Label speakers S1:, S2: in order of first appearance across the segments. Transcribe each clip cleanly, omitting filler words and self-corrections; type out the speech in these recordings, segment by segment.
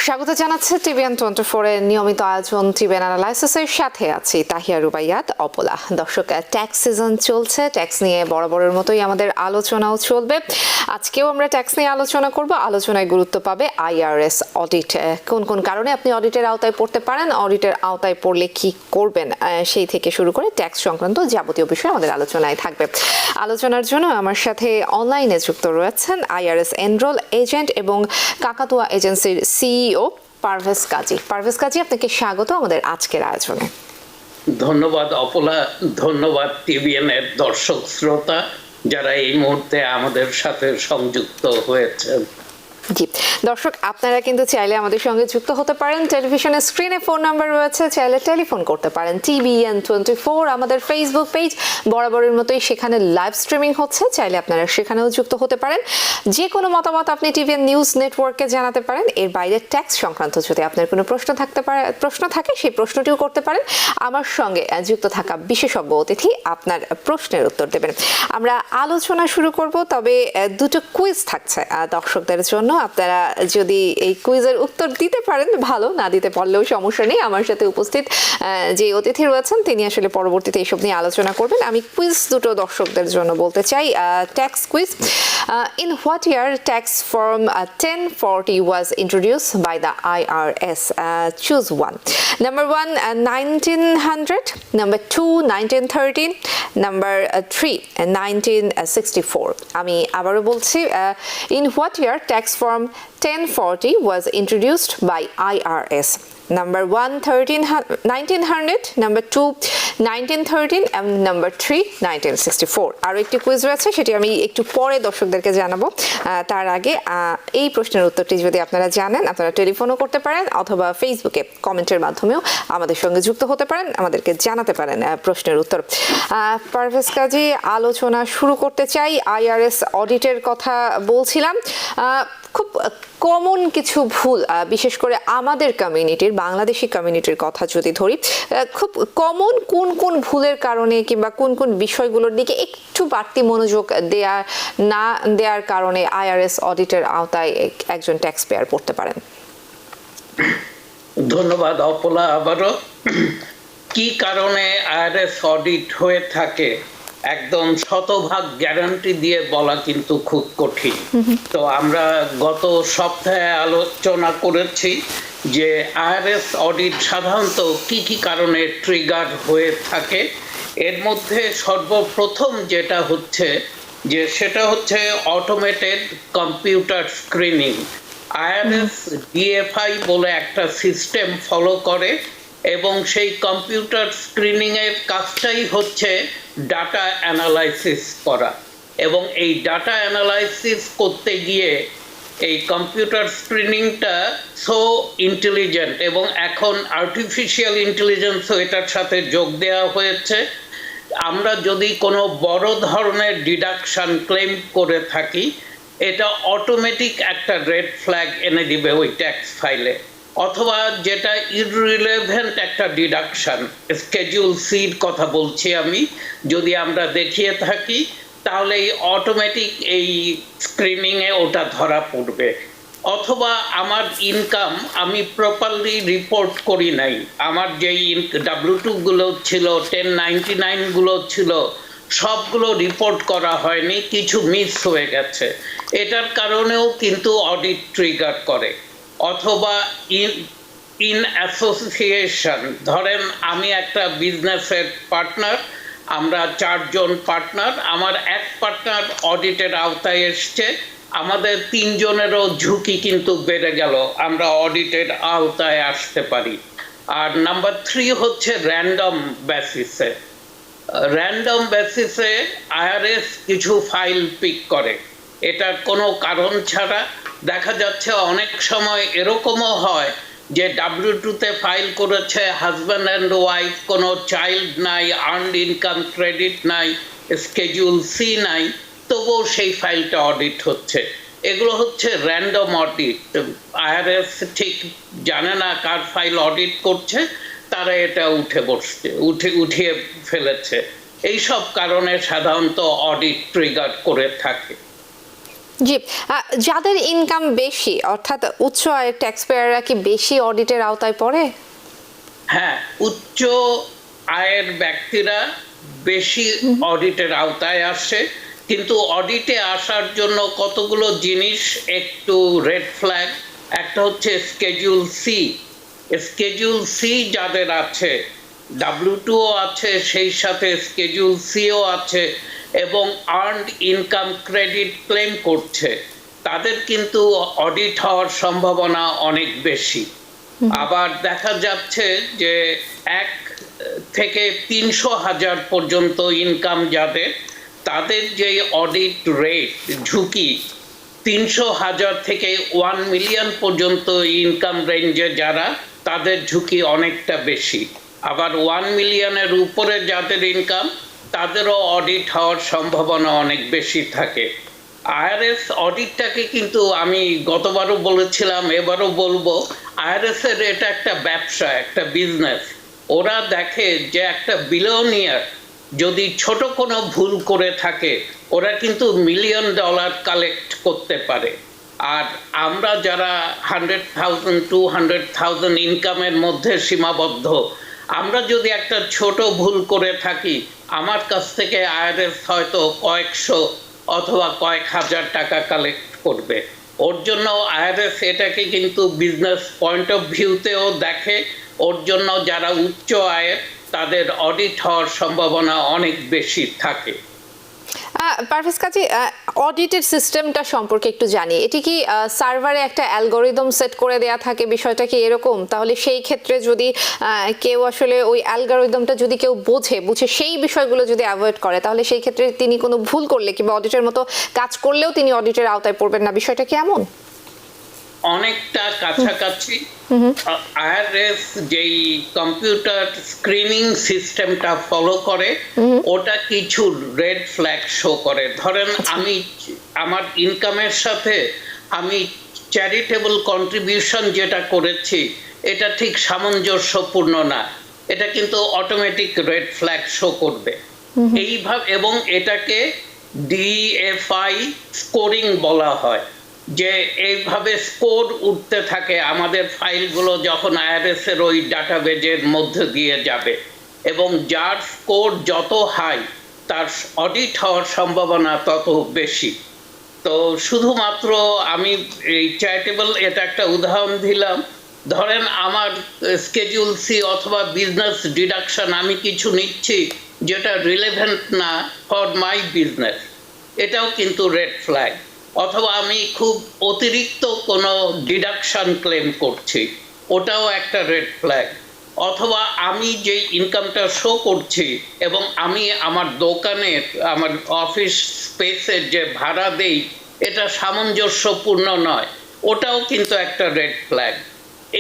S1: স্বাগত জানাচ্ছে টিভিএন 24 এর নিয়মিত আয়োজন টিভিএন অ্যানালাইসিসের সাথে আছি তাহিয়া রুবাইয়াত অপলা। দর্শক, ট্যাক্স সিজন চলছে, ট্যাক্স নিয়ে বরাবরের মতোই আমাদের আলোচনাও চলবে। আজকেও আমরা ট্যাক্স নিয়ে আলোচনা করব। আলোচনায় গুরুত্ব পাবে আইআরএস অডিট। কোন কোন কারণে আপনি অডিটের আওতায় পড়তে পারেন, অডিটের আওতায় পড়লে কি করবেন, সেই থেকে শুরু করে ট্যাক্স সংক্রান্ত যাবতীয় বিষয় আমাদের আলোচনায় থাকবে। আলোচনার জন্য আমার সাথে অনলাইনে যুক্ত রয়েছেন আইআরএস এনরোল এজেন্ট এবং কাকাতুয়া এজেন্সির সিইও পারভেজ কাজী। পারভেজ কাজী, আপনাকে স্বাগত আমাদের আজকের আয়োজনে।
S2: ধন্যবাদ অপলা, ধন্যবাদ টিভিএন এর দর্শক শ্রোতা যারা এই মুহূর্তে আমাদের সাথে সংযুক্ত হয়েছেন।
S1: জি দর্শক, আপনারা কিন্তু চাইলে আমাদের সঙ্গে যুক্ত হতে পারেন। টেলিভিশনের স্ক্রিনে ফোন নাম্বার রয়েছে, চাইলে টেলিফোন করতে পারেন। টিভিএন 24 আমাদের ফেসবুক পেজ, বরাবরের মতোই সেখানে লাইভ স্ট্রিমিং হচ্ছে, চাইলে আপনারা সেখানেও যুক্ত হতে পারেন। যে কোনো মতামত আপনি টিভিএন নিউজ নেটওয়ার্কে জানাতে পারেন। এর বাইরে ট্যাক্স সংক্রান্ত যদি আপনার কোনো প্রশ্ন থাকে সেই প্রশ্নটিও করতে পারেন। আমার সঙ্গে যুক্ত থাকা বিশেষজ্ঞ অতিথি আপনার প্রশ্নের উত্তর দেবেন। আমরা আলোচনা শুরু করব, তবে দুটো কুইজ থাকছে দর্শকদের জন্য। আপনারা যদি এই কুইজের উত্তর দিতে পারেন ভালো, না দিতে পারলেও সমস্যা নেই। আমার সাথে উপস্থিত যে অতিথি রয়েছেন তিনি আসলে পরবর্তীতে এইসব নিয়ে আলোচনা করবেন। আমি কুইজ দুটো দর্শকদের জন্য বলতে চাই। Tax quiz. In what year tax form 1040 was introduced by the IRS? Choose one. Number 1, 1900. Number 2, 1913. Number 3, 1964. আমি আবারও বলছি, in what year tax form 1040 was introduced by IRS? Number 1, 1900, number 2, 1913, and number 3, 1964. আরও একটি কুইজ রয়েছে, সেটি আমি একটু পরে দর্শকদেরকে জানাবো। তার আগে এই প্রশ্নের উত্তরটি যদি আপনারা জানেন, আপনারা টেলিফোনও করতে পারেন অথবা ফেসবুকে কমেন্টের মাধ্যমেও আমাদের সঙ্গে যুক্ত হতে পারেন, আমাদেরকে জানাতে পারেন প্রশ্নের উত্তর। পারভেজ কাজী, আলোচনা শুরু করতে চাই। আইআরএস অডিটের কথা বলছিলাম। খুব কমন কিছু ভুল, বিশেষ করে আমাদের কমিউনিটির, বাংলাদেশি কমিউনিটির কথা যদি ধরি, খুব কমন কোন কোন ভুলের কারণে কিংবা কোন কোন বিষয়গুলোর দিকে একটু বাড়তি মনোযোগ না দেওয়ার কারণে আইআরএস অডিটের আওতায় একজন ট্যাক্স পেয়ার পড়তে পারেন?
S2: ধন্যবাদ অপলা। আবারও কি কারণে আইআরএস অডিট হয়ে থাকে একদম শতভাগ গ্যারান্টি দিয়ে বলা কিন্তু খুব কঠিন। তো আমরা গত সপ্তাহে আলোচনা করেছি যে আইআরএস অডিট সাধারণত কি কি কারণে ট্রিগার হয়ে থাকে। এর মধ্যে সর্বপ্রথম যেটা হচ্ছে সেটা হচ্ছে automated computer screening. IRS DFI বলে একটা সিস্টেম ফলো করে এবং সেই কম্পিউটার স্ক্রিনিং এর কাজটাই হচ্ছে ডাটা অ্যানালাইসিস করা। এবং এই ডাটা অ্যানালাইসিস করতে গিয়ে এই কম্পিউটার স্ক্রিনিংটা সো ইন্টেলিজেন্ট, এবং এখন আর্টিফিশিয়াল ইন্টেলিজেন্সও এটার সাথে যোগ দেওয়া হয়েছে। আমরা যদি কোনো বড় ধরনের ডিডাকশন ক্লেম করে থাকি, এটা অটোমেটিক একটা রেড ফ্ল্যাগ এনে দিবে ওই ট্যাক্স ফাইলে। অথবা যেটা ইররিলেভেন্ট একটা ডিডাকশন, স্কেডিউল সির কথা বলছি আমি, যদি আমরা দেখিয়ে থাকি তাহলে এই অটোমেটিক এই স্ক্রিনিংয়ে ওটা ধরা পড়বে। অথবা আমার ইনকাম আমি প্রপারলি রিপোর্ট করি নাই, আমার যেই W2 গুলো ছিল, 1099 গুলো ছিল, সবগুলো রিপোর্ট করা হয়নি, কিছু মিস হয়ে গেছে। এটার কারণেও কিন্তু অডিট ট্রিগার করে। অথবা ইন অ্যাসোসিয়েশন, ধরেন আমি একটা বিজনেসের পার্টনার, আমরা 4 জন পার্টনার, আমার এক পার্টনার অডিটের আওতায় এসছে, আমাদের 3 জনেরও ঝুঁকি কিন্তু বেড়ে গেল, আমরা অডিটের আওতায় আসতে পারি। আর নাম্বার 3 হচ্ছে র্যান্ডম বেসিসে। র্যান্ডম বেসিসে আইআরএস কিছু ফাইল পিক করে, এটার কোনো কারণ ছাড়া। দেখা যাচ্ছে অনেক সময় এরকমও হয় যে W2-তে ফাইল করেছে হাজব্যান্ড অ্যান্ড ওয়াইফ, কোনো চাইল্ড নাই, আর্নড ইনকাম ক্রেডিট নাই, স্কেডিউল সি নাই, তবুও সেই ফাইলটা অডিট হচ্ছে। এগুলো হচ্ছে র্যান্ডম অডিট। আইআরএস ঠিক জানে না কার ফাইল অডিট করছে, তারা এটা উঠিয়ে ফেলেছে। এইসব কারণে সাধারণত অডিট ট্রিগার করে থাকে।
S1: জি, যাদের ইনকাম বেশি অর্থাৎ উচ্চ আয়ের ট্যাক্স পেয়াররা কি বেশি অডিটের আওতায় পড়ে?
S2: হ্যাঁ, উচ্চ আয়ের ব্যক্তিরা বেশি অডিটের আওতায় আসে, কিন্তু অডিটে আসার জন্য কতগুলো জিনিস একটু রেড ফ্ল্যাগ। একটা হচ্ছে স্কেডিউল সি। স্কেডিউল সি যাদের আছে, W2 আছে, সেই সাথে স্কেডিউল সিও আছে এবং আর্নড ইনকাম ক্রেডিট ক্লেম করছে, তাদের কিন্তু অডিট হওয়ার সম্ভাবনা অনেক বেশি। আবার দেখা যাচ্ছে যে 1 থেকে 300,000 পর্যন্ত ইনকাম যাদের, তাদের যে অডিট রেট ঝুঁকি 300,000 থেকে 1 মিলিয়ন পর্যন্ত ইনকাম রেঞ্জে যারা, তাদের ঝুঁকি অনেকটা বেশি। আবার 1 মিলিয়নের উপরে যাদের ইনকাম, তাদেরও অডিট হওয়ার সম্ভাবনা অনেক বেশি থাকে। আইআরএস অডিটটাকে কিন্তু আমি গতবারও বলেছিলাম, এবারও বলবো, আইআরএস এর এটা একটা ব্যবসা, একটা বিজনেস। ওরা দেখে যে একটা বিলিয়নিয়ার যদি ছোট কোনো ভুল করে থাকে, ওরা কিন্তু $1,000,000 কালেক্ট করতে পারে। আর আমরা যারা 100,000 200,000 ইনকামের মধ্যে সীমাবদ্ধ, আমরা যদি একটা ছোট ভুল করে থাকি, আমার কাছ থেকে আইআরএস হয়তো কয়েকশো অথবা কয়েক হাজার টাকা কালেক্ট করবে। ওর জন্য আইআরএস এটাকে কিন্তু বিজনেস পয়েন্ট অফ ভিউতেও দেখে। ওর জন্য যারা উচ্চ আয়ের, তাদের অডিট হওয়ার সম্ভাবনা অনেক বেশি থাকে।
S1: পারভেজ কাজী, অডিটের সিস্টেমটা সম্পর্কে একটু জানি। এটি কি সার্ভারে একটা অ্যালগোরিদম সেট করে দেয়া থাকে, বিষয়টা কি এরকম? তাহলে সেই ক্ষেত্রে যদি কেউ আসলে ওই অ্যালগোরিদমটা যদি কেউ বুঝে সেই বিষয়গুলো যদি অ্যাভয়েড করে, তাহলে সেই ক্ষেত্রে তিনি কোনো ভুল করলে কিংবা অডিটের মতো কাজ করলেও তিনি অডিটের আওতায় পড়বেন না, বিষয়টা কি এমন?
S2: অনেকটা কাছাকাছি। আইআরএস যেই কম্পিউটার স্ক্রিনিং সিস্টেমটা ফলো করে, ওটা কিছু রেড ফ্ল্যাগ শো করে। ধরেন আমি আমার ইনকামের সাথে আমি চ্যারিটেবল কন্ট্রিবিউশন যেটা করেছি, এটা ঠিক সামঞ্জস্যপূর্ণ না, এটা কিন্তু অটোমেটিক রেড ফ্ল্যাগ শো করবে এইভাবে। এবং এটাকে DFI স্কোরিং বলা হয়, যে এইভাবে স্কোর উঠতে থাকে আমাদের ফাইলগুলো যখন আইআরএস এর ওই ডাটাবেজের মধ্যে দিয়ে যাবে, এবং যার স্কোর যত হাই, তার অডিট হওয়ার সম্ভাবনা তত বেশি। তো শুধুমাত্র আমি এই চ্যারিটেবল, এটা একটা উদাহরণ দিলাম। ধরেন আমার স্কেডিউল সি অথবা বিজনেস ডিডাকশন আমি কিছু নিচ্ছি যেটা রিলেভেন্ট না ফর মাই বিজনেস, এটাও কিন্তু রেড ফ্ল্যাগ। অথবা আমি খুব অতিরিক্ত কোনো ডিডাকশন ক্লেম করছি, ওটাও একটা রেড ফ্ল্যাগ। অথবা আমি যে ইনকামটা শো করছি এবং আমি আমার দোকানের, আমার অফিস স্পেসের যে ভাড়া দেই, এটা সামঞ্জস্যপূর্ণ নয়, ওটাও কিন্তু একটা রেড ফ্ল্যাগ।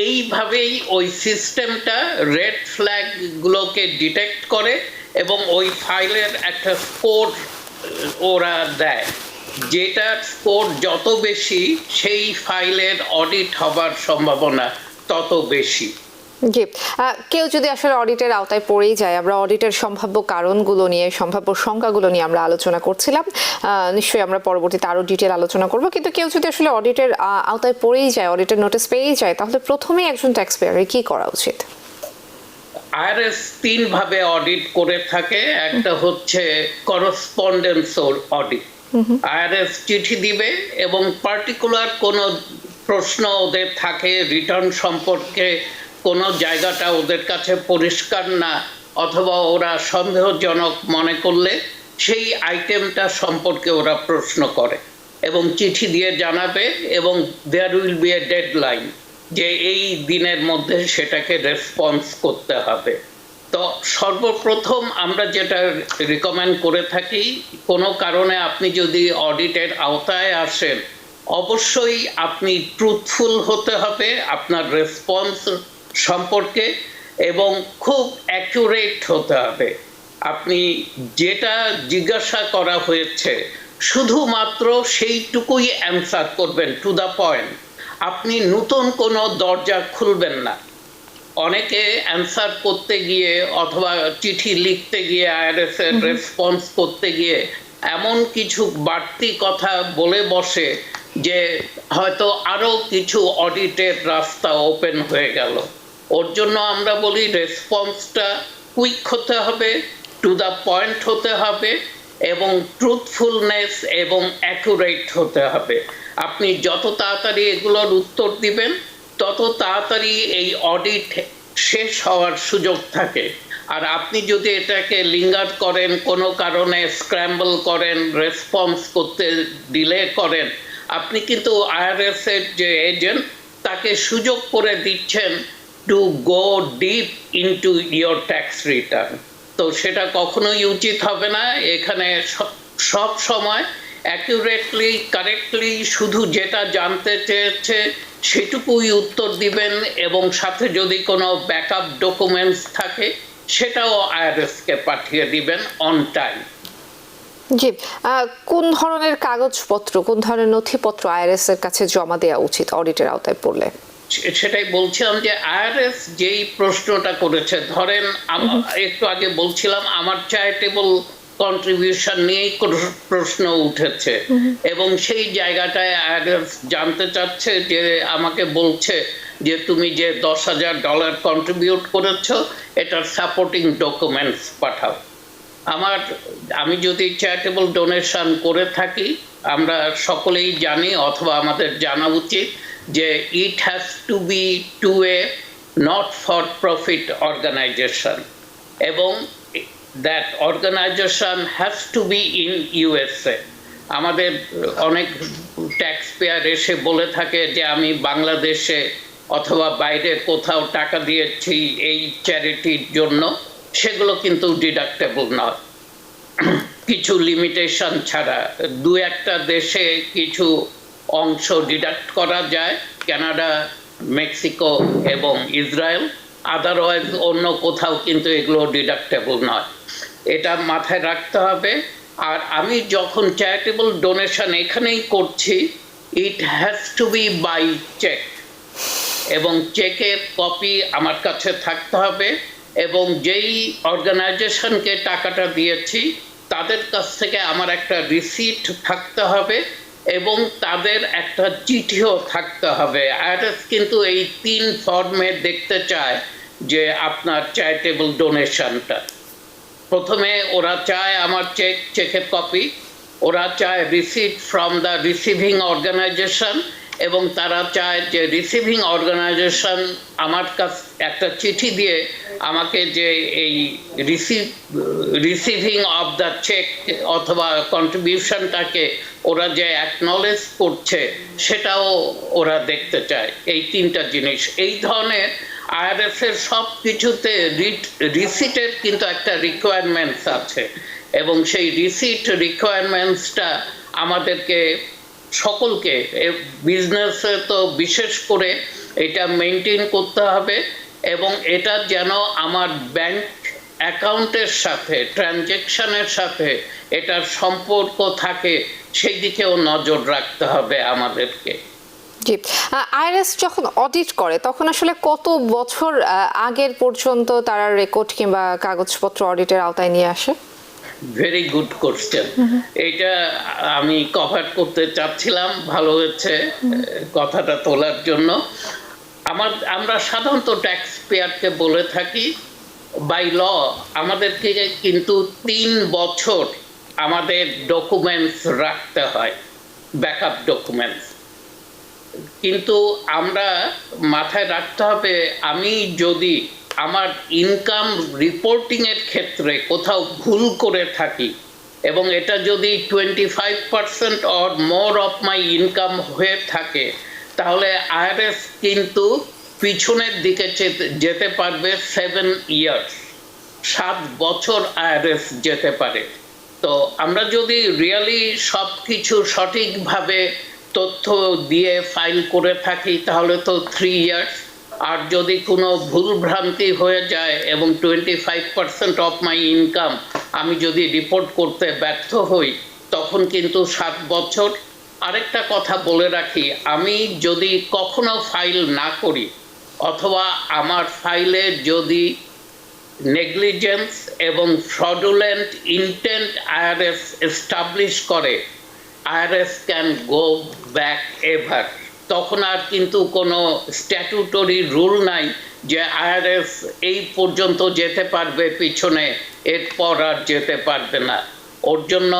S2: এইভাবেই ওই সিস্টেমটা রেড ফ্ল্যাগগুলোকে ডিটেক্ট করে এবং ওই ফাইলের একটা স্কোর ওরা দেয়, যেটার স্কোর যত বেশি, সেই ফাইলের অডিট হবার সম্ভাবনা তত বেশি।
S1: জি, কেউ যদি আসলে অডিটের আওতায় পড়েই যায়, আমরা অডিটের সম্ভাব্য কারণগুলো নিয়ে, সম্ভাব্য সংখ্যাগুলো নিয়ে আমরা আলোচনা করছিলাম, নিশ্চয়ই আমরা পরবর্তীতে আরো ডিটেল আলোচনা করব। কিন্তু কেউ যদি আসলে অডিটের আওতায় পড়েই যায়, অডিটের নোটিশ পেয়েই যায়, তাহলে প্রথমেই একজন ট্যাক্স পেয়ারের কি করা উচিত?
S2: আইআরএস 3 ভাবে অডিট করে থাকে। একটা হচ্ছে করসপন্ডেন্স অডিট। আইআরএস চিঠি দিবে এবং পার্টিকুলার কোনো প্রশ্ন ওদের থাকে রিটার্ন সম্পর্কে, কোনো জায়গাটা ওদের কাছে পরিষ্কার না অথবা ওরা সন্দেহজনক মনে করলে সেই আইটেমটা সম্পর্কে ওরা প্রশ্ন করে এবং চিঠি দিয়ে জানাবে, এবং there will be a deadline যে এই দিনের মধ্যে সেটাকে রেসপন্স করতে হবে। তো সর্বপ্রথম আমরা যেটা রিকমেন্ড করে থাকি, কোনো কারণে আপনি যদি অডিটের আওতায় আসেন, অবশ্যই আপনি ট্রুথফুল হতে হবে আপনার রেসপন্স সম্পর্কে, এবং খুব অ্যাকুরেট হতে হবে। আপনি যেটা জিজ্ঞাসা করা হয়েছে শুধুমাত্র সেইটুকুই অ্যান্সার করবেন, টু দ্য পয়েন্ট। আপনি নতুন কোনো দরজা খুলবেন না। অনেকে অ্যান্সার করতে গিয়ে অথবা চিঠি লিখতে গিয়ে, আইআরএস এর রেসপন্স করতে গিয়ে এমন কিছু বাড়তি কথা বলে বসে যে হয়তো আরো কিছু অডিটের রাস্তা ওপেন হয়ে গেল। ওর জন্য আমরা বলি রেসপন্সটা কুইক হতে হবে, টু দ্য পয়েন্ট হতে হবে এবং ট্রুথফুলনেস এবং অ্যাকুরেট হতে হবে। আপনি যত তাড়াতাড়ি এগুলোর উত্তর দিবেন তত তাড়াতাড়ি এই অডিট শেষ হওয়ার সুযোগ থাকে। আর আপনি যদি এটাকে লিঙ্গার করেন, কোনো কারণে স্ক্র্যাম্বল করেন, রেসপন্স করতে ডিলে করেন, আপনি কিন্তু আইআরএস এর যে এজেন্ট তাকে সুযোগ করে দিচ্ছেন to go deep into your tax return. তো সেটা কখনোই উচিত হবে না। এখানে সব সময় অ্যাকুরেটলি, কারেক্টলি শুধু যেটা জানতে চেয়েছে সেটুকুই উত্তর দিবেন এবং সাথে যদি কোনো ব্যাকআপ ডকুমেন্টস থাকে সেটাও আইআরএসকে পাঠিয়ে দিবেন অন টাইম।
S1: জি, কোন ধরনের কাগজপত্র, কোন ধরনের নথিপত্র আইআরএস এর কাছে জমা দেওয়া উচিত অডিটের আওতায় পড়লে?
S2: সেটাই বলছিলাম যে আইআরএস যেই প্রশ্নটা করেছে, ধরেন একটু আগে বলছিলাম আমার চ্যারিটেবল কন্ট্রিবিউশন নিয়েই প্রশ্ন উঠেছে এবং সেই জায়গাটায় আইআরএস জানতে চাচ্ছে যে আমাকে বলছে যে তুমি যে $10,000 কন্ট্রিবিউট করেছো এটার সাপোর্টিং ডকুমেন্টস পাঠাও। আমি যদি চ্যারিটেবল ডোনেশন করে থাকি, আমরা সকলেই জানি অথবা আমাদের জানা উচিত যে it has to be to a not for profit organisation এবং that organisation has to be in USA. আমাদের অনেক ট্যাক্স পেয়ার এসে বলে থাকে যে আমি বাংলাদেশে অথবা বাইরে কোথাও টাকা দিয়েছি এই চ্যারিটির জন্য, সেগুলো কিন্তু ডিডাক্টেবল নয় কিছু লিমিটেশন ছাড়া। দু একটা দেশে কিছু অংশ ডিডাক্ট করা যায়, কানাডা, মেক্সিকো এবং ইসরায়েল। আদারওয়াইজ অন্য কোথাও কিন্তু এগুলো ডিডাক্টেবল নয়, এটা মাথায় রাখতে হবে। আর আমি যখন চ্যারিটেবল ডোনেশন এখানেই করছি, it has to be by cheque এবং চেকের কপি আমার কাছে থাকতে হবে এবং যেই অর্গানাইজেশনকে টাকাটা দিয়েছি তাদের কাছ থেকে আমার একটা রিসিট থাকতে হবে এবং তাদের একটা চিঠিও থাকতে হবে। আইআরএস কিন্তু এই 3 ফর্মে দেখতে চায় যে আপনার চ্যারিটেবল ডোনেশনটা। প্রথমে ওরা চায় আমার চেকের কপি, ওরা চায় receipt from the receiving organisation এবং তারা চায় যে রিসিভিং অর্গানাইজেশন আমার কাছে একটা চিঠি দিয়ে আমাকে যে এই রিসিভিং অফ দ্য চেক অথবা কন্ট্রিবিউশনটাকে ওরা যে অ্যাকনলেজ করছে সেটাও ওরা দেখতে চায়। এই 3টা জিনিস, এই ধরনের আইআরএস এর সব কিছুতে রিসিটের কিন্তু একটা রিকোয়ারমেন্টস আছে এবং সেই রিসিট রিকোয়ারমেন্টসটা আমাদেরকে সকলকে, বিজনেসে তো বিশেষ করে এটা মেনটেন করতে হবে এবং এটা যেন আমার ব্যাংক অ্যাকাউন্টের সাথে, ট্রানজ্যাকশনের সাথে এটার সম্পর্ক থাকে, সেই দিকেও নজর রাখতে হবে আমাদেরকে।
S1: জি, আইআরএস যখন অডিট করে তখন আসলে কত বছর আগের পর্যন্ত তারা রেকর্ড কিংবা কাগজপত্র অডিটের আওতায় নিয়ে আসে?
S2: Very good question. এটা আমি কভার করতে চাচ্ছিলাম, ভালো হয়েছে কথাটা তোলার জন্য। আমরা সাধারণত ট্যাক্স পেয়ারকে বলে থাকি বাই ল আমাদেরকে কিন্তু 3 বছর আমাদের ডকুমেন্টস রাখতে হয়, ব্যাকআপ ডকুমেন্টস। কিন্তু আমরা মাথায় রাখতে হবে আমি যদি আমার ইনকাম রিপোর্টিং এর ক্ষেত্রে কোথাও ভুল করে থাকি এবং এটা যদি 25% or more of my income হয়ে থাকে, তাহলে আইআরএস কিন্তু পিছনের দিকে যেতে পারবে 7 ইয়ার্স, 7 বছর আইআরএস যেতে পারে। তো আমরা যদি রিয়েলি সব কিছু সঠিকভাবে তথ্য দিয়ে ফাইল করে থাকি তাহলে তো 3 ইয়ার্স। আর যদি কোনো ভুল ভ্রান্তি হয়ে যায় এবং 25% অফ মাই ইনকাম আমি যদি রিপোর্ট করতে ব্যর্থ হই তখন কিন্তু 7 বছর। আরেকটা কথা বলে রাখি, আমি যদি কখনো ফাইল না করি অথবা আমার ফাইলে যদি নেগলিজেন্স এবং ফ্রডুলেন্ট ইন্টেন্ট আইআরএস এস্টাবলিশ করে, IRS can go back ever. তখন আর কিন্তু কোনো স্ট্যাটুটরি রুল নাই যে আইআরএস এই পর্যন্ত যেতে পারবে পিছনে, এরপর আর যেতে পারবে না। ওর জন্য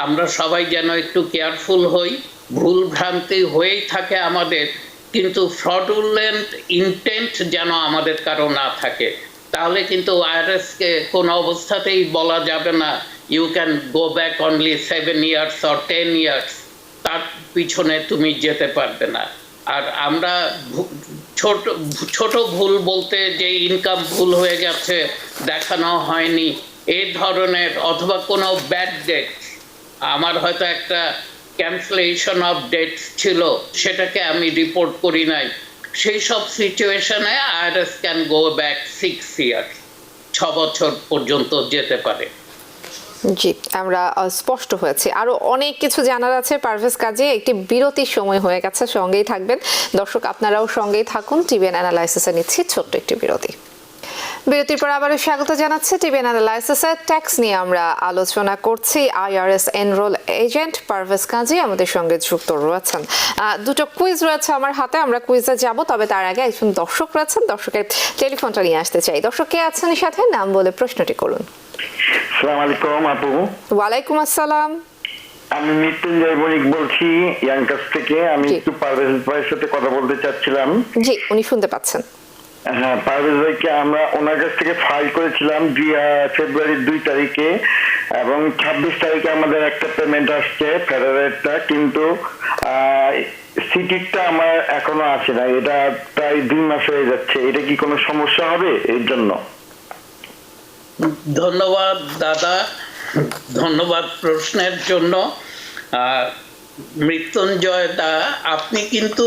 S2: আমরা সবাই যেন একটু কেয়ারফুল হই। ভুল ভ্রান্তি হয়েই থাকে আমাদের, কিন্তু ফ্রডুলেন্ট ইন্টেন্ট যেন আমাদের কারো না থাকে। তাহলে কিন্তু আইআরএসকে কোনো অবস্থাতেই বলা যাবে না you can go back only 7 years or 10 years, তার পিছনে তুমি যেতে পারবে না। আর আমরা ছোট ছোট ভুল বলতে যে ইনকাম ভুল হয়ে গেছে, দেখানো হয়নি, এই ধরনের, অথবা কোনো ব্যাড ডেট, আমার হয়তো একটা ক্যান্সেলেশন অফ ডেটস ছিল, সেটাকে আমি রিপোর্ট করি নাই, সেই সব সিচুয়েশনে IRS can go back 6 years, 6 বছর পর্যন্ত যেতে পারে।
S1: জি, আমরা স্পষ্ট হয়েছি। আরো অনেক কিছু জানার আছে পারভেজ কাজী। একটি বিরতির সময় হয়ে গেছে, সঙ্গেই থাকবেন দর্শক, আপনারাও সঙ্গেই থাকুন। টিভিএন অ্যানালাইসিসে নিচ্ছি ছোট্ট একটি বিরতি। বিরতির পর আবারও স্বাগত জানাচ্ছি টিভিএন অ্যানালাইসিসে। ট্যাক্স নিয়ে আমরা আলোচনা করছি। আইআরএস এনরোল এজেন্ট পারভেজ কাজী আমাদের সঙ্গে যুক্ত রয়েছেন। দুটো কুইজ রয়েছে আমার হাতে, আমরা কুইজে যাব, তবে তার আগে একজন দর্শক রয়েছেন, দর্শকের টেলিফোনটা নিয়ে আসতে চাই। দর্শক কে আছেন সাথে, নাম বলে প্রশ্নটি করুন।
S3: আসসালামু আলাইকুম আপু।
S1: ওয়ালাইকুম আসসালাম।
S3: আমি মৃত্যুঞ্জয় বণিক বলছি ইয়াংকাস থেকে। আমি একটু পারভেজ ভাইয়ের সাথে কথা বলতে চাচ্ছিলাম।
S1: জি, উনি শুনতে পাচ্ছেন।
S3: হ্যাঁ, পারভেজ ভাইকে আমরা ওনার কাছ থেকে ফাইল করেছিলাম ফেব্রুয়ারির 2 তারিখে, এবং 26 তারিখে আমাদের একটা পেমেন্ট আসছে ফেডারেলটা, কিন্তু সিটিটা আমার এখনো আসে না। এটা প্রায় 2 মাস হয়ে যাচ্ছে। এটা কি কোনো সমস্যা হবে এর জন্য?
S2: ধন্যবাদ দাদা, ধন্যবাদ প্রশ্নের জন্য। মৃত্যুঞ্জয় দা, আপনি কিন্তু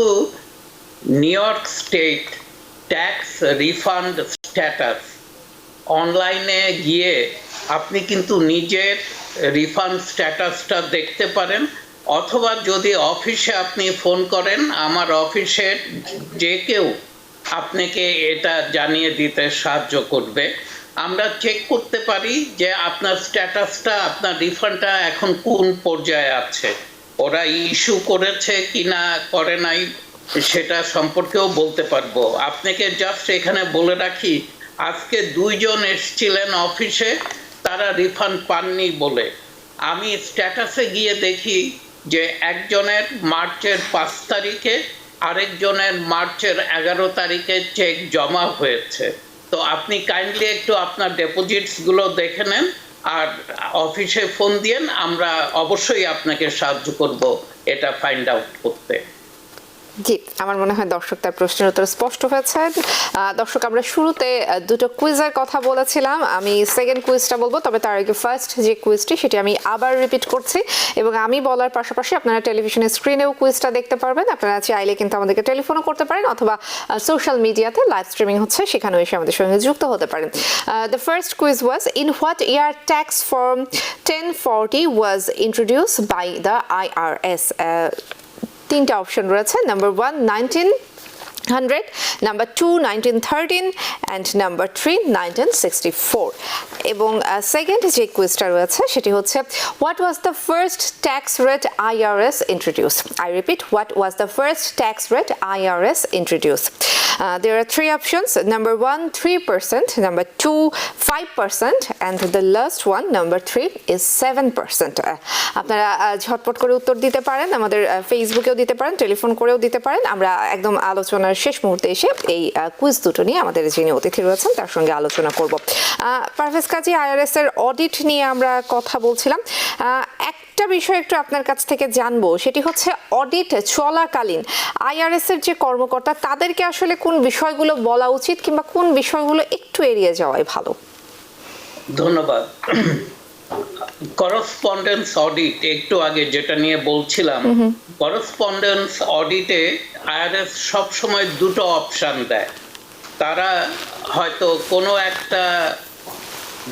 S2: new York state tax refund status অনলাইনে গিয়ে আপনি কিন্তু নিজের রিফান্ড স্ট্যাটাসটা দেখতে পারেন, অথবা যদি অফিসে আপনি ফোন করেন, আমার অফিসের যে কেউ আপনাকে এটা জানিয়ে দিতে সাহায্য করবে। আমরা চেক করতে পারি যে আপনার স্ট্যাটাসটা, আপনার রিফান্ডটা এখন কোন পর্যায়ে আছে, ওরা ইস্যু করেছে কি না করে নাই সেটা সম্পর্কেও বলতে পারবো। আপনাকে জাস্ট এখানে বলে রাখি, আজকে 2 জন এসেছিলেন অফিসে, তারা রিফান্ড পাননি বলে। আমি স্ট্যাটাসে গিয়ে দেখি যে একজনের মার্চের 5 তারিখে, আরেকজনের মার্চের 11 তারিখে চেক জমা হয়েছে। তো আপনি কাইন্ডলি একটু আপনার ডেপোজিটসগুলো দেখে নেন আর অফিসে ফোন দিয়েন, আমরা অবশ্যই আপনাকে সাহায্য করব এটা ফাইন্ড আউট করতে।
S1: জি, আমার মনে হয় দর্শক তার প্রশ্নের উত্তর স্পষ্ট হয়েছে। দর্শক, আমরা শুরুতে দুটো কুইজের কথা বলেছিলাম, আমি সেকেন্ড কুইজটা বলবো, তবে তার আগে ফার্স্ট যে কুইজটি সেটি আমি আবার রিপিট করছি, এবং আমি বলার পাশাপাশি আপনারা টেলিভিশনের স্ক্রিনেও কুইজটা দেখতে পারবেন। আপনারা চাইলে কিন্তু আমাদেরকে টেলিফোনও করতে পারেন, অথবা সোশ্যাল মিডিয়াতে লাইভ স্ট্রিমিং হচ্ছে, সেখানেও এসে আমাদের সঙ্গে যুক্ত হতে পারেন। The first quiz was, in what year tax form 1040 was introduce by the IRS? 3টা অপশন রয়েছে। Number 1 1900, number 2 1913, and number 3 1964। এবং সেকেন্ড যে কুইজটা রয়েছে সেটি হচ্ছে, what was the first tax rate IRS introduce? I repeat, what was the first tax rate IRS introduce? There are 3 options. Number 1 3%, number 2 5%, and the last one, number 3, is 7%. আপনারা ঝটপট করে উত্তর দিতে পারেন, আমাদের ফেসবুকেও দিতে পারেন, টেলিফোন করেও দিতে পারেন। আমরা একদম আলোচনার শেষ মুহূর্তে এসে এই কুইজ দুটো নিয়ে আমাদের যিনি অতিথি রয়েছেন তার সঙ্গে আলোচনা করব। পারভেজ কাজী, আইআরএস এর অডিট নিয়ে আমরা কথা বলছিলাম। একটা বিষয় একটু আপনার কাছ থেকে জানবো, সেটি হচ্ছে অডিট চলাকালীন আইআরএস এর যে কর্মকর্তা, তাদেরকে আসলে কোন বিষয়গুলো বলা উচিত, কিংবা কোন বিষয়গুলো একটু এড়িয়ে যাওয়াই ভালো?
S2: ধন্যবাদ। করসপন্ডেন্স অডিট, একটু আগে যেটা নিয়ে বলছিলাম, করসপন্ডেন্স অডিটে আইআরএস সবসময় 2টো অপশন দেয়। তারা হয়তো কোনো একটা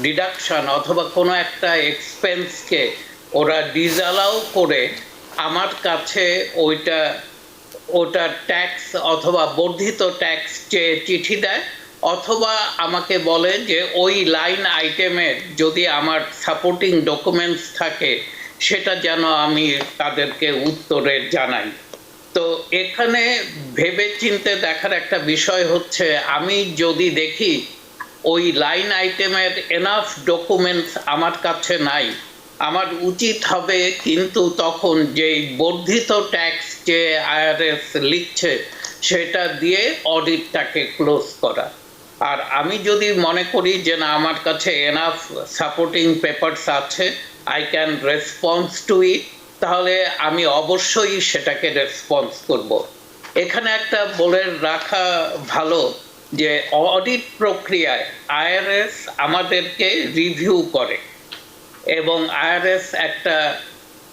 S2: ডিডাকশন অথবা কোনো একটা এক্সপেন্সকে ওরা ডিসঅ্যালাউ করে আমার কাছে ওটা ট্যাক্স অথবা বর্ধিত ট্যাক্স চেয়ে চিঠি দেয়, অথবা আমাকে বলে যে ওই লাইন আইটেমের যদি আমার সাপোর্টিং ডকুমেন্টস থাকে সেটা যেন আমি তাদেরকে উত্তরে জানাই। তো এখানে ভেবে চিন্তে দেখার একটা বিষয় হচ্ছে, আমি যদি দেখি ওই লাইন আইটেমের এনাফ ডকুমেন্টস আমার কাছে নাই, আমার উচিত হবে কিন্তু তখন যে বর্ধিত ট্যাক্স যে আইআরএস লিখছে সেটা দিয়ে অডিটটাকে ক্লোজ করা। আর আমি যদি মনে করি যে না আমার কাছে এনাফ সাপোর্টিং পেপারস আছে, আই ক্যান রেসপন্স টু ইট, তাহলে আমি অবশ্যই সেটাকে রেসপন্স করব। এখানে একটা বলে রাখা ভালো যে অডিট প্রক্রিয়ায় আইআরএস আমাদেরকে রিভিউ করে এবং আইআরএস একটা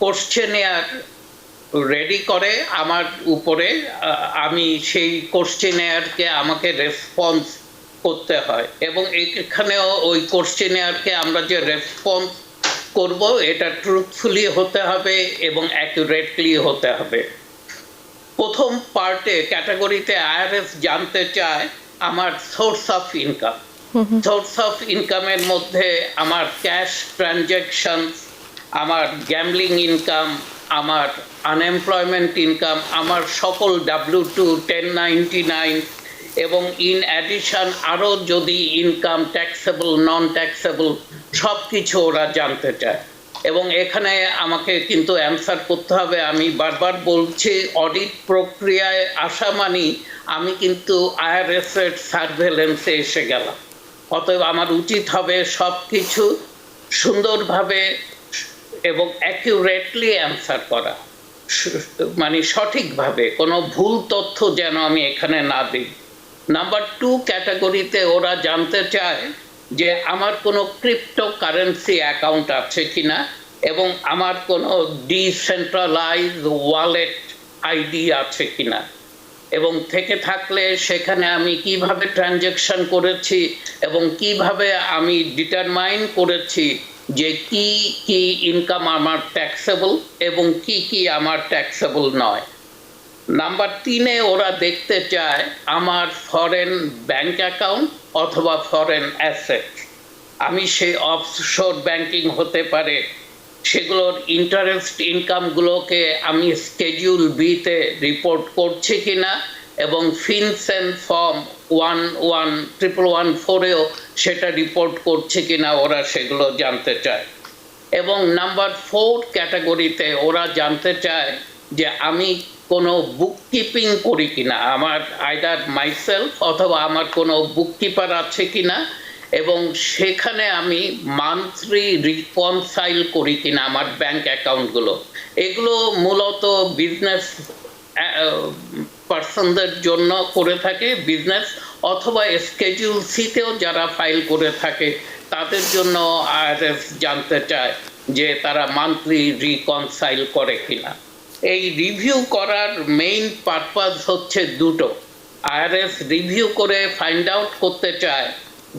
S2: কোশ্চেনিয়ার রেডি করে আমার উপরে, আমি সেই কোশ্চেনিয়ারকে আমাকে রেসপন্স করতে হয় এবং এখানেও ওই কোশ্চেনিয়ারকে আমরা যে রেসপন্স করব এটা ট্রুথফুলি হতে হবে এবং অ্যাকুরেটলি হতে হবে। প্রথম পার্টে ক্যাটাগরিতে আইআরএস জানতে চায় আমার source of income. Source of ইনকামের মধ্যে আমার ক্যাশ ট্রানজ্যাকশন, আমার গ্যামলিং ইনকাম, আমার আনএমপ্লয়মেন্ট ইনকাম, আমার সকল W2, 1099 এবং ইন অ্যাডিশন আরও যদি ইনকাম ট্যাক্সেবল নন ট্যাক্সেবল সব কিছু ওরা জানতে চায়। এবং এখানে আমাকে কিন্তু অ্যান্সার করতে হবে, আমি বারবার বলছি অডিট প্রক্রিয়ায় আসা মানেই আমি কিন্তু আইআরএস এর সার্ভেলেন্সে এসে গেলাম। অতএব আমার উচিত হবে সব কিছু সুন্দরভাবে এবং অ্যাকিউরেটলি অ্যান্সার করা, মানে সঠিকভাবে, কোনো ভুল তথ্য যেন আমি এখানে না দিই। নাম্বার 2 ক্যাটাগরিতে ওরা জানতে চায় যে আমার কোনো ক্রিপ্টোকারেন্সি অ্যাকাউন্ট আছে কিনা এবং আমার কোনো ডিসেন্ট্রালাইজ ওয়ালেট আইডি আছে কিনা, এবং থেকে থাকলে সেখানে আমি কিভাবে ট্রানজ্যাকশন করেছি এবং কিভাবে আমি ডিটারমাইন করেছি যে কি কি ইনকাম আমার ট্যাক্সেবল এবং কি কি আমার ট্যাক্সেবল নয়। নাম্বার 3-এ ওরা দেখতে চায় আমার ফরেন ব্যাংক অ্যাকাউন্ট অথবা ফরেন অ্যাসেট। আমি সেই অফশোর ব্যাংকিং হতে পারে, সেগুলোর ইন্টারেস্ট ইনকামগুলোকে আমি স্কেডিউল বিতে রিপোর্ট করছি কিনা এবং ফিনসেন ফর্ম 11114-এও সেটা রিপোর্ট করছে কিনা ওরা সেগুলো জানতে চায়। এবং নাম্বার 4 ক্যাটাগরিতে ওরা জানতে চায় যে আমি কোনো বুককিপিং করি কিনা, আমার আইদার মাইসেলফ অথবা আমার কোনো বুককিপার আছে কিনা, এবং সেখানে আমি মান্থলি রিকনসাইল করি কিনা আমার ব্যাংক অ্যাকাউন্টগুলো। এগুলো মূলত বিজনেস পার্সনদের জন্য করে থাকে, বিজনেস অথবা স্কেডিউল সিতেও যারা ফাইল করে থাকে তাদের জন্য আইআরএস জানতে চায় যে তারা মান্থলি রিকনসাইল করে কিনা। এই রিভিউ করার মেইন পারপাস হচ্ছে দুটো। আইআরএস রিভিউ করে ফাইন্ড আউট করতে চায়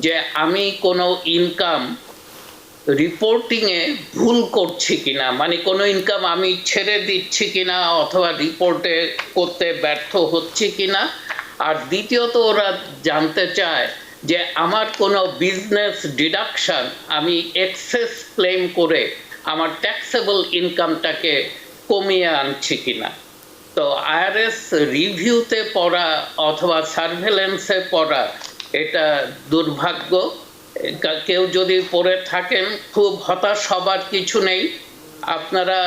S2: যে আমি কোনো ইনকাম রিপোর্টিংয়ে ভুল করছি কিনা, মানে কোনো ইনকাম আমি ছেড়ে দিচ্ছি কিনা অথবা রিপোর্টে করতে ব্যর্থ হচ্ছি কিনা। আর দ্বিতীয়ত ওরা জানতে চায় যে আমার কোনো বিজনেস ডিডাকশন আমি এক্সেস ক্লেম করে আমার ট্যাক্সেবল ইনকামটাকে কমিয়ে আনছি কিনা। তো আইআরএস রিভিউতে পড়া অথবা সার্ভেলেন্সে পড়া এটা দুর্ভাগ্য। কেউ যদি পড়ে থাকেন খুব হতাশ হবার কিছু নেই, আপনারা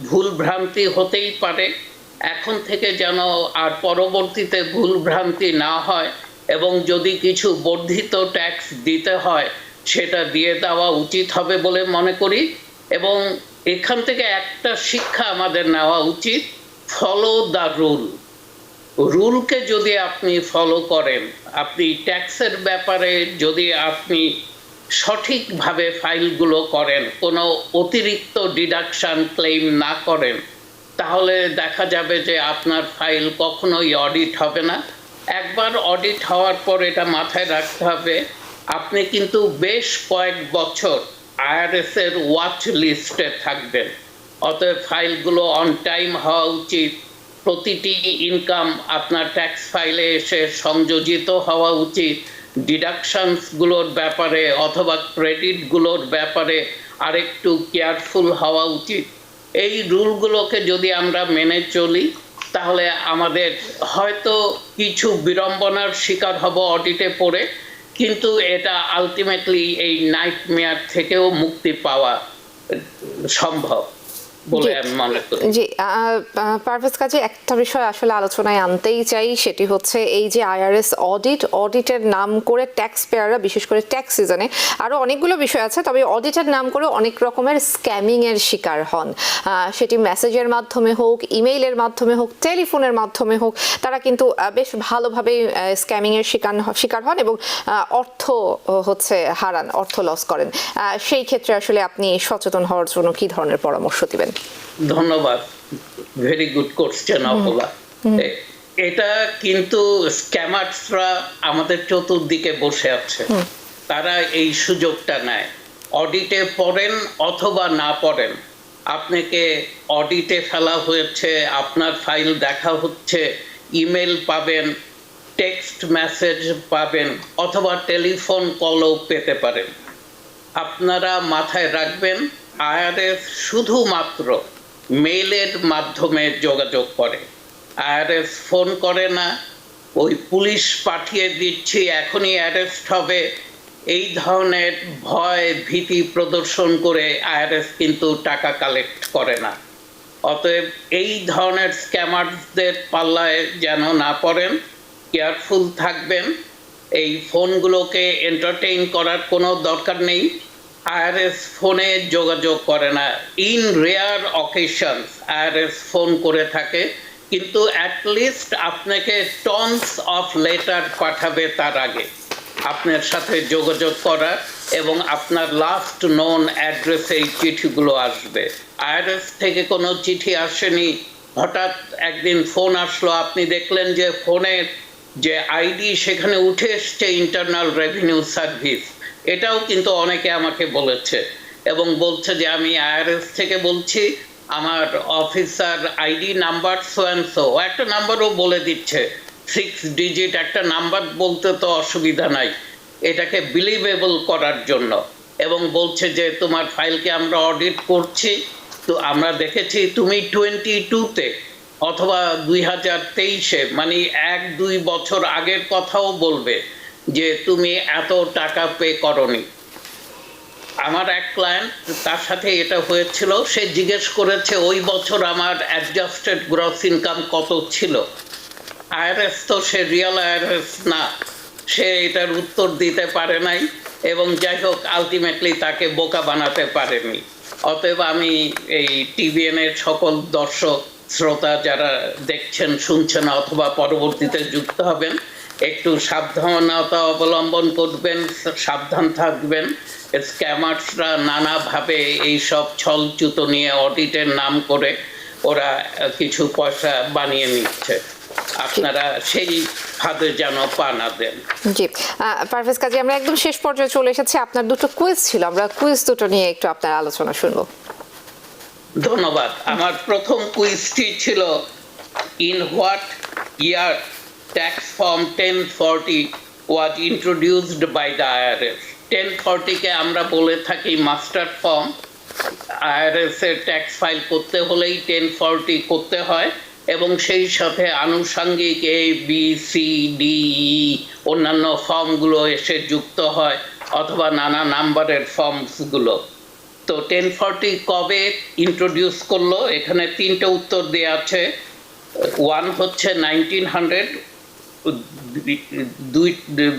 S2: ভুল ভ্রান্তি হতেই পারে, এখন থেকে যেন আর পরবর্তীতে ভুল ভ্রান্তি না হয় এবং যদি কিছু বর্ধিত ট্যাক্স দিতে হয় সেটা দিয়ে দেওয়া উচিত হবে বলে মনে করি। এবং এখান থেকে একটা শিক্ষা আমাদের নেওয়া উচিত, ফলো দ্য রুল। রুলকে যদি আপনি ফলো করেন, আপনি ট্যাক্সের ব্যাপারে যদি আপনি সঠিকভাবে ফাইলগুলো করেন, কোনো অতিরিক্ত ডিডাকশন ক্লেম না করেন, তাহলে দেখা যাবে যে আপনার ফাইল কখনোই অডিট হবে না। একবার অডিট হওয়ার পর এটা মাথায় রাখতে হবে আপনি কিন্তু বেশ কয়েক বছর আইআরএস এর ওয়াচ লিস্টে থাকবেন। অতএব ফাইলগুলো অন টাইম হওয়া উচিত, প্রতিটি ইনকাম আপনার ট্যাক্স ফাইলে এসে সংযোজিত হওয়া উচিত, ডিডাকশনস গুলোর ব্যাপারে অথবা ক্রেডিট গুলোর ব্যাপারে আরেকটু কেয়ারফুল হওয়া উচিত। এই রুলগুলোকে যদি আমরা মেনে চলি তাহলে আমাদের হয়তো কিছু বিড়ম্বনার শিকার হব অডিটে পড়ে, কিন্তু এটা আলটিমেটলি এই নাইটমেয়ার থেকেও মুক্তি পাওয়া সম্ভব বলে আমি মনে করি।
S1: জি, পারভেজ কাজী, একটা বিষয় আসলে আলোচনায় আনতেই চাই, সেটি হচ্ছে এই যে আইআরএস অডিটের নাম করে ট্যাক্স পেয়াররা, বিশেষ করে ট্যাক্স সিজনে আরো অনেকগুলো বিষয় আছে, তবে অডিটের নাম করে অনেক রকমের স্ক্যামিং এর শিকার হন। সেটি মেসেজের মাধ্যমে হোক, ইমেইলের মাধ্যমে হোক, টেলিফোনের মাধ্যমে হোক, তারা কিন্তু বেশ ভালোভাবে স্ক্যামিং এর শিকার হন এবং অর্থ হচ্ছে হারান, অর্থ লস করেন। সেই ক্ষেত্রে আসলে আপনি সচেতন হওয়ার জন্য কি ধরনের পরামর্শ দিবেন?
S2: ধন্যবাদ, ভেরি গুড কোশ্চেন অপলা। এটা কিন্তু স্ক্যামার্সরা আমাদের চতুর্দিকে বসে আছে, তারা এই সুযোগটা নেয়। অডিটে পড়েন অথবা না পড়েন, আপনাকে অডিটে ফেলা হয়েছে, আপনার ফাইল দেখা হচ্ছে, ইমেল পাবেন, টেক্সট মেসেজ পাবেন, অথবা টেলিফোন কলও পেতে পারেন। আপনারা মাথায় রাখবেন, আইআরএস শুধুমাত্র মেইলের মাধ্যমে যোগাযোগ করে, আইআরএস ফোন করে না। ওই পুলিশ পাঠিয়ে দিচ্ছি, এখনই অ্যারেস্ট হবে, এই ধরনের ভয় ভীতি প্রদর্শন করে আইআরএস কিন্তু টাকা কালেক্ট করে না। অতএব এই ধরনের স্ক্যামারদের পাল্লায় যেন না পড়েন, কেয়ারফুল থাকবেন। এই ফোনগুলোকে এন্টারটেইন করার কোনো দরকার নেই। আইআরএস ফোনে যোগাযোগ করে না, in rare occasions IRS phone করে থাকে, কিন্তু অ্যাটলিস্ট আপনাকে টনস অফ লেটার পাঠাবে তার আগে আপনার সাথে যোগাযোগ করার, এবং আপনার লাস্ট নোন অ্যাড্রেসে এই চিঠিগুলো আসবে। আইআরএস থেকে কোনো চিঠি আসেনি, হঠাৎ একদিন ফোন আসলো, আপনি দেখলেন যে ফোনের যে আইডি সেখানে উঠে এসছে ইন্টারনাল রেভিনিউ সার্ভিস। এটাও কিন্তু অনেকে আমাকে বলেছে এবং বলছে যে আমি আইআরএস থেকে বলছি, আমার officer ID number so and so, একটা নাম্বারও বলে দিচ্ছে, 6 ডিজিট একটা নাম্বার বলতে তো অসুবিধা নাই, এটাকে বিলিভেবল করার জন্য, এবং বলছে যে তোমার ফাইলকে আমরা অডিট করছি, তো আমরা দেখেছি তুমি 22-তে অথবা 2023-এ, মানে 1-2 বছর আগের কথাও বলবে যে তুমি এত টাকা পে করনি। আমার এক ক্লায়েন্ট, তার সাথে এটা হয়েছিল, সে জিজ্ঞেস করেছে ওই বছর আমার অ্যাডজাস্টেড গ্রস ইনকাম কত ছিল। আইআরএস তো সে রিয়েল আইআরএস না, সে এটার উত্তর দিতে পারে নাই, এবং যাই হোক আলটিমেটলি তাকে বোকা বানাতে পারেনি। অতএব আমি এই টিভিএন এর সকল দর্শক শ্রোতা যারা দেখছেন শুনছেন অথবা পরবর্তীতে যুক্ত হবেন, একটু সাবধানতা অবলম্বন করবেন, সাবধান থাকবেন। স্ক্যামার্সরা নানাভাবে এইসব ছলচ্যুত নিয়ে অডিটের নাম করে ওরা কিছু পয়সা বানিয়ে নিচ্ছে, আপনারা সেই ফাঁদে যেন পা না দেন।
S1: জি, পারভেজ কাজী, আমরা একদম শেষ পর্যায়ে চলে এসেছি। আপনার দুটো কুইজ ছিল, আমরা কুইজ দুটো নিয়ে একটু আপনার আলোচনা শুনবো।
S2: ধন্যবাদ। আমার প্রথম কুইজটি ছিল, in what year tax form 1040 was introduced by the IRS. 1040-কে আমরা বলে থাকি মাস্টার ফর্ম। আইআরএস এর ট্যাক্স ফাইল করতে হলেই 1040 করতে হয়, এবং সেই সাথে আনুষঙ্গিক ABCD অন্যান্য ফর্মগুলো এসে যুক্ত হয়, অথবা নানা নাম্বারের ফর্মসগুলো। তো 1040 কবে ইন্ট্রোডিউস করলো, এখানে 3টে উত্তর দেওয়া আছে। 1 হচ্ছে 1900,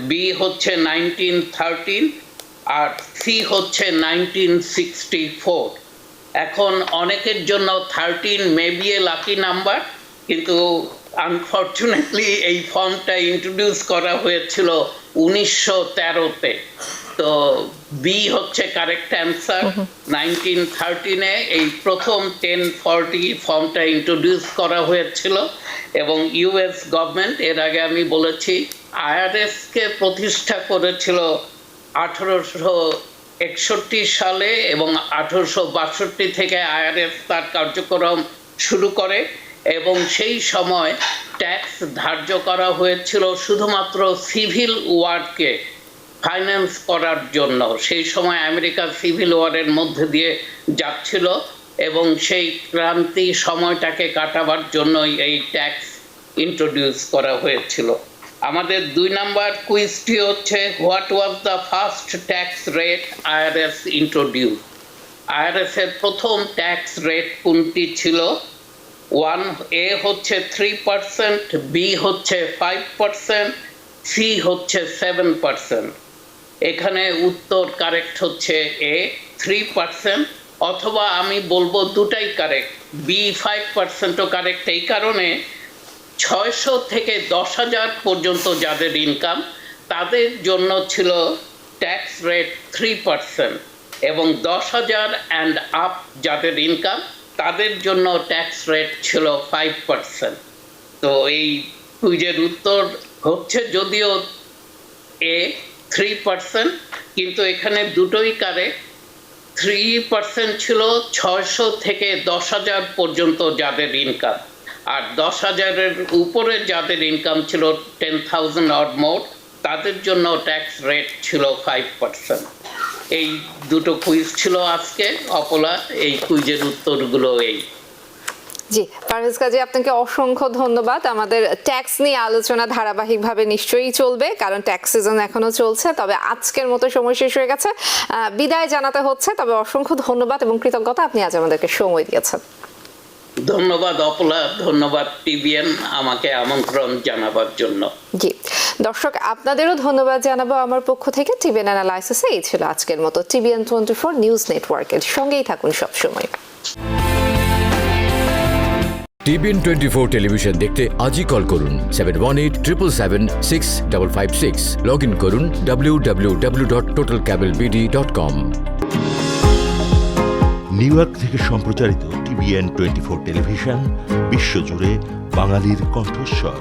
S2: B হচ্ছে 1913, আর C হচ্ছে 1964। এখন অনেকের জন্য 13 may B a lucky number, কিন্তু আনফর্চুনেটলি এই ফর্মটা ইন্ট্রোডিউস করা হয়েছিল 1913-তে। তো বি হচ্ছে কারেক্ট অ্যান্সার। 1913-এ এই প্রথম 1040 ফর্মটা ইন্ট্রোডিউস করা হয়েছিল, এবং ইউএস গভর্নমেন্ট, এর আগে আমি বলেছি, আইআরএস-কে প্রতিষ্ঠা করেছিল 1861 সালে, এবং 1862 থেকে আইআরএস তার কার্যক্রম শুরু করে, এবং সেই সময় ট্যাক্স ধার্য করা হয়েছিল শুধুমাত্র সিভিল ওয়ারকে ফাইন্যান্স করার জন্য। সেই সময় আমেরিকা সিভিল ওয়ারের মধ্যে দিয়ে যাচ্ছিল এবং সেই ক্রান্তি সময়টাকে কাটাবার জন্যই এই ট্যাক্স ইন্ট্রোডিউস করা হয়েছিল। আমাদের 2 নাম্বার কুইজটি হচ্ছে, what was the first tax rate IRS introduce? IRS এর প্রথম ট্যাক্স রেট কোনটি ছিল? 1A হচ্ছে 3%, B হচ্ছে 5%, C হচ্ছে 7%। এখানে উত্তর কারেক্ট হচ্ছে A 3%, অথবা আমি বলবো দুটাই কারেক্ট, B 5%ও কারেক্ট। এই কারণে 600 থেকে 10,000 পর্যন্ত যাদের ইনকাম তাদের জন্য ছিল ট্যাক্স রেট 3%, এবং 10,000 অ্যান্ড আপ যাদের ইনকাম তাদের জন্য ট্যাক্স রেট ছিল 5%। তো এই কুইজের উত্তর হচ্ছে যদিও A 3%, কিন্তু এখানে দুটোই কারেক্ট। 3% ছিল 600 থেকে 10,000 পর্যন্ত যাদের ইনকাম, আর 10,000-এর উপরে যাদের ইনকাম ছিল 10,000 অর মোর তাদের জন্য ট্যাক্স রেট ছিল 5%। এই দুটো কুইজ ছিল আজকে অপলা, এই কুইজের উত্তরগুলো এই।
S1: জি, পারভেজ কাজী, আপনাকে অসংখ্য ধন্যবাদ। আমাদের ট্যাক্স নিয়ে আলোচনা ধারাবাহিকভাবে নিশ্চয়ই চলবে, কারণ ট্যাক্স সিজন এখনো চলছে। তবে আজকের মতো সময় শেষ হয়ে গেছে, বিদায় জানাতে হচ্ছে। তবে অসংখ্য ধন্যবাদ এবং কৃতজ্ঞতা, আপনি আজ আমাদেরকে সময় দিয়েছেন।
S2: ধন্যবাদ অপলা, ধন্যবাদ টিবিএন আমাকে আমন্ত্রণ জানাবার জন্য।
S1: জি দর্শক, আপনাদেরও ধন্যবাদ জানাবো আমার পক্ষ থেকে। টিবিএন অ্যানালাইসিসে এই ছিল আজকের মতো। টিবিএন 24 নিউজ নেটওয়ার্কের সঙ্গেই থাকুন সবসময়।
S4: টিবিএন 24 টেলিভিশন দেখতে আজই কল করুন 7187776556। লগ ইন করুন www.totalcablebd.com।
S5: নিউ ইয়র্ক থেকে সম্প্রচারিত টিবিএন 24 টেলিভিশন বিশ্বজুড়ে বাঙালির কণ্ঠস্বর।